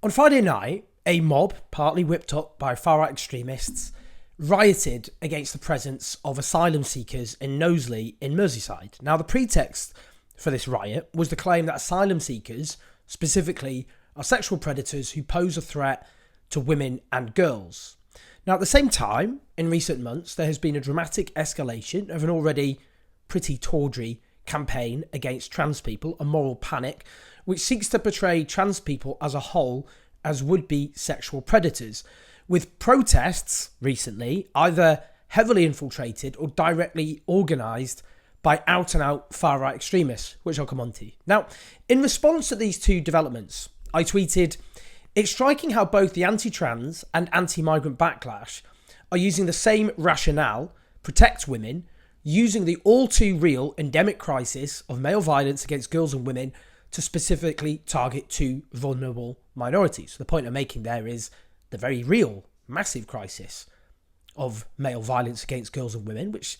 On Friday night, a mob, partly whipped up by far-right extremists, rioted against the presence of asylum seekers in Knowsley in Merseyside. Now, the pretext for this riot was the claim that asylum seekers, specifically, are sexual predators who pose a threat to women and girls. Now, at the same time, in recent months, there has been a dramatic escalation of an already pretty tawdry campaign against trans people, a moral panic, which seeks to portray trans people as a whole as would-be sexual predators, with protests recently either heavily infiltrated or directly organised by out-and-out far-right extremists, which I'll come on to. Now, in response to these two developments, I tweeted, "It's striking how both the anti-trans and anti-migrant backlash are using the same rationale, protect women, using the all-too-real endemic crisis of male violence against girls and women to specifically target two vulnerable minorities." The point I'm making there is the very real, massive crisis of male violence against girls and women, which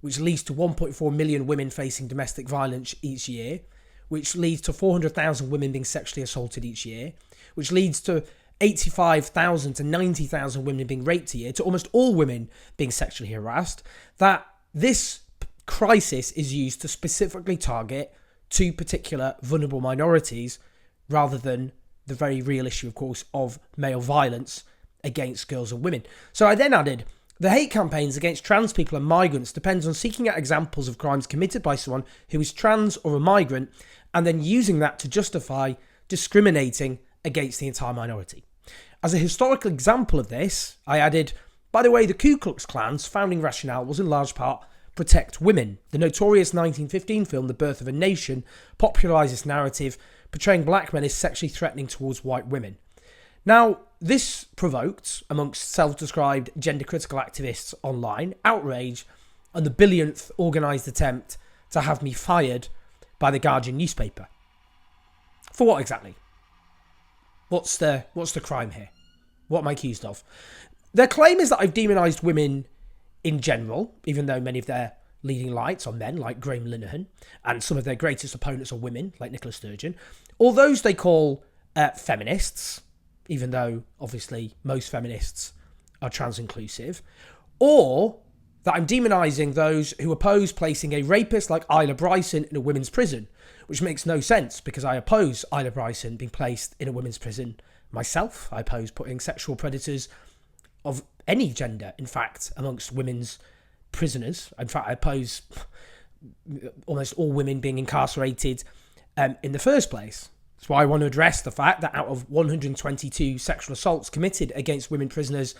leads to 1.4 million women facing domestic violence each year, which leads to 400,000 women being sexually assaulted each year, which leads to 85,000 to 90,000 women being raped a year, to almost all women being sexually harassed, that this crisis is used to specifically target two particular vulnerable minorities rather than the very real issue, of course, of male violence against girls and women. So I then added, the hate campaigns against trans people and migrants depends on seeking out examples of crimes committed by someone who is trans or a migrant and then using that to justify discriminating against the entire minority. As a historical example of this, I added, by the way, the Ku Klux Klan's founding rationale was in large part protect women. The notorious 1915 film The Birth of a Nation popularised this narrative, portraying black men as sexually threatening towards white women. Now, this provoked, amongst self-described gender-critical activists online, outrage and the billionth organised attempt to have me fired by the Guardian newspaper. For what exactly? What's the crime here? What am I accused of? Their claim is that I've demonised women in general, even though many of their leading lights are men like Graham Linehan, and some of their greatest opponents are women like Nicola Sturgeon, or those they call feminists, even though obviously most feminists are trans-inclusive, or that I'm demonising those who oppose placing a rapist like Isla Bryson in a women's prison, which makes no sense because I oppose Isla Bryson being placed in a women's prison myself. I oppose putting sexual predators of any gender, in fact, amongst women's prisoners. In fact, I oppose almost all women being incarcerated in the first place. That's why I want to address the fact that out of 122 sexual assaults committed against women prisoners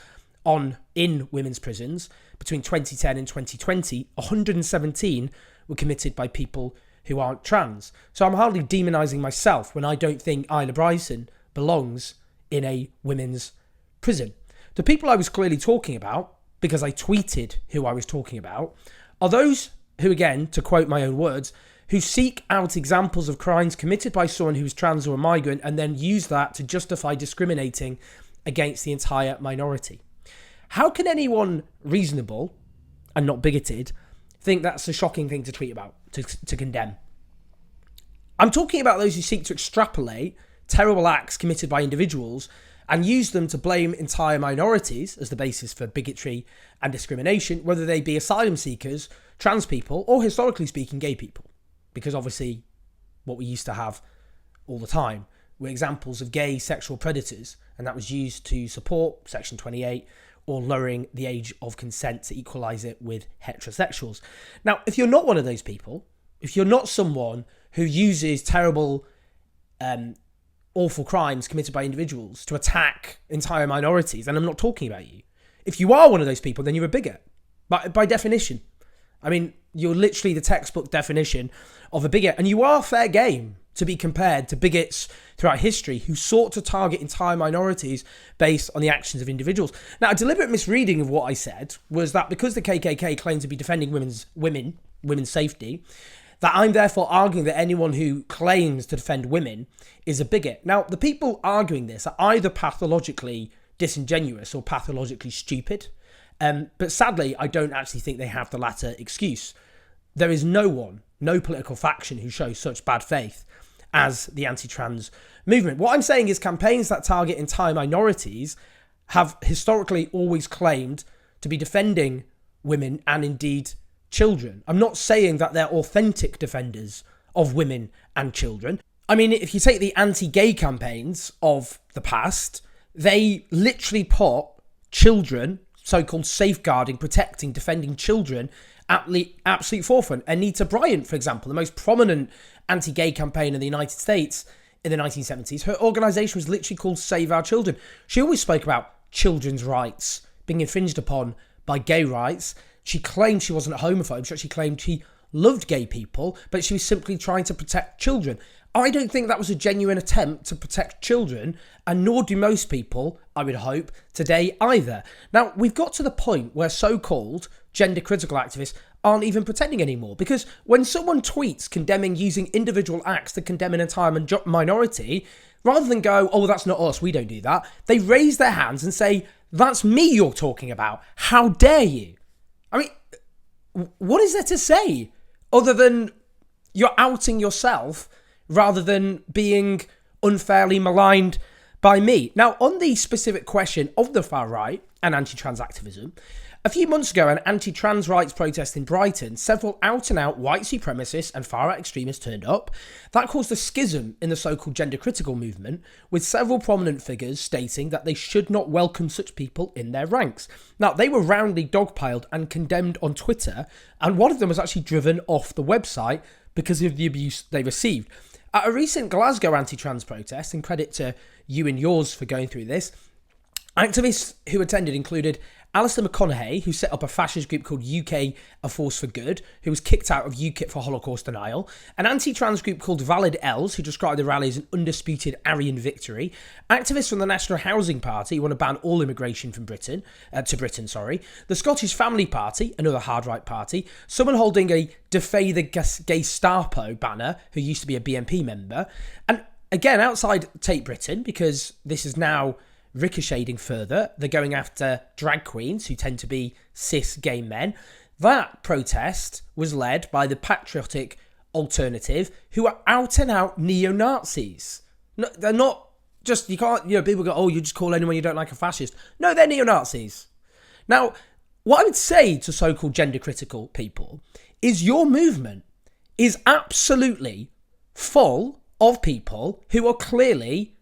in women's prisons between 2010 and 2020, 117 were committed by people who aren't trans. So I'm hardly demonising myself when I don't think Isla Bryson belongs in a women's prison. The people I was clearly talking about, because I tweeted who I was talking about, are those who, again, to quote my own words, who seek out examples of crimes committed by someone who is trans or a migrant and then use that to justify discriminating against the entire minority. How can anyone reasonable and not bigoted think that's a shocking thing to tweet about, to condemn? I'm talking about those who seek to extrapolate terrible acts committed by individuals and use them to blame entire minorities as the basis for bigotry and discrimination, whether they be asylum seekers, trans people, or historically speaking, gay people. Because obviously what we used to have all the time were examples of gay sexual predators, and that was used to support Section 28 or lowering the age of consent to equalise it with heterosexuals. Now, if you're not one of those people, if you're not someone who uses terrible awful crimes committed by individuals to attack entire minorities, and I'm not talking about you. If you are one of those people, then you're a bigot. By definition. I mean, you're literally the textbook definition of a bigot, and you are fair game to be compared to bigots throughout history who sought to target entire minorities based on the actions of individuals. Now, a deliberate misreading of what I said was that because the KKK claimed to be defending women's safety, that I'm therefore arguing that anyone who claims to defend women is a bigot. Now, the people arguing this are either pathologically disingenuous or pathologically stupid. But sadly, I don't actually think they have the latter excuse. There is no one, no political faction who shows such bad faith as the anti-trans movement. What I'm saying is campaigns that target entire minorities have historically always claimed to be defending women and indeed children. I'm not saying that they're authentic defenders of women and children. I mean, if you take the anti-gay campaigns of the past, they literally put children, so-called safeguarding, protecting, defending children at the absolute forefront. Anita Bryant, for example, the most prominent anti-gay campaign in the United States in the 1970s, her organisation was literally called Save Our Children. She always spoke about children's rights being infringed upon by gay rights. She claimed she wasn't a homophobe. She actually claimed she loved gay people, but she was simply trying to protect children. I don't think that was a genuine attempt to protect children, and nor do most people, I would hope, today either. Now, we've got to the point where so-called gender-critical activists aren't even pretending anymore, because when someone tweets condemning using individual acts to condemn an entire minority, rather than go, oh, that's not us, we don't do that, they raise their hands and say, that's me you're talking about. How dare you? I mean, what is there to say other than you're outing yourself rather than being unfairly maligned by me? Now, on the specific question of the far right and anti-trans activism, a few months ago, an anti-trans rights protest in Brighton, several out-and-out white supremacists and far-right extremists turned up. That caused a schism in the so-called gender-critical movement, with several prominent figures stating that they should not welcome such people in their ranks. Now, they were roundly dogpiled and condemned on Twitter, and one of them was actually driven off the website because of the abuse they received. At a recent Glasgow anti-trans protest, and credit to you and yours for going through this, activists who attended included Alistair McConaughey, who set up a fascist group called UK A Force for Good, who was kicked out of UKIP for Holocaust denial, an anti-trans group called Valid Els, who described the rally as an undisputed Aryan victory, activists from the National Housing Party who want to ban all immigration from Britain, the Scottish Family Party, another hard-right party, someone holding a Defy the Gestapo banner, who used to be a BNP member, and again, outside Tate Britain, because this is now ricocheting further, they're going after drag queens who tend to be cis gay men. That protest was led by the patriotic alternative, who are out and out neo-Nazis. No, they're not just, you can't, people go, oh, you just call anyone you don't like a fascist. No, they're neo-Nazis. Now, what I would say to so-called gender critical people is your movement is absolutely full of people who are clearly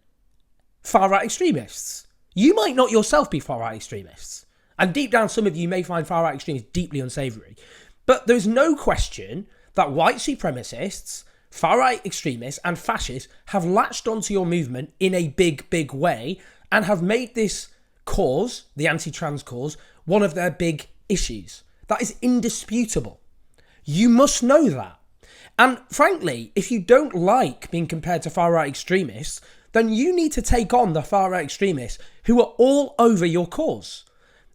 far-right extremists. You might not yourself be far-right extremists. And deep down, some of you may find far-right extremists deeply unsavoury. But there's no question that white supremacists, far-right extremists and fascists have latched onto your movement in a big, big way and have made this cause, the anti-trans cause, one of their big issues. That is indisputable. You must know that. And frankly, if you don't like being compared to far-right extremists, then you need to take on the far-right extremists who are all over your cause.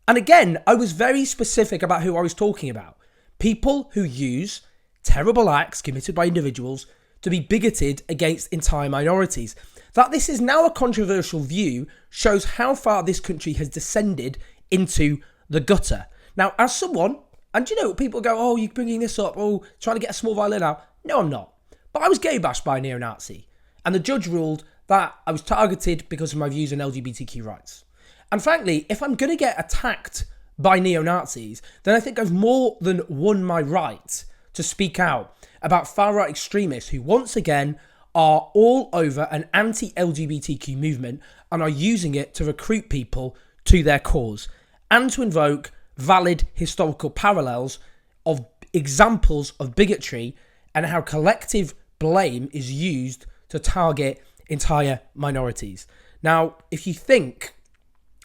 And again, I was very specific about who I was talking about. People who use terrible acts committed by individuals to be bigoted against entire minorities. That this is now a controversial view shows how far this country has descended into the gutter. Now, as someone, and people go, oh, you're bringing this up, oh, trying to get a small violin out. No, I'm not. But I was gay bashed by a neo-Nazi. And the judge ruled that I was targeted because of my views on LGBTQ rights. And frankly, if I'm going to get attacked by neo-Nazis, then I think I've more than won my right to speak out about far-right extremists who, once again, are all over an anti-LGBTQ movement and are using it to recruit people to their cause and to invoke valid historical parallels of examples of bigotry and how collective blame is used to target entire minorities. Now, if you think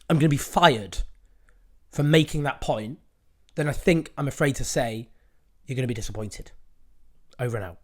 I'm going to be fired for making that point, then I think I'm afraid to say you're going to be disappointed. Over and out.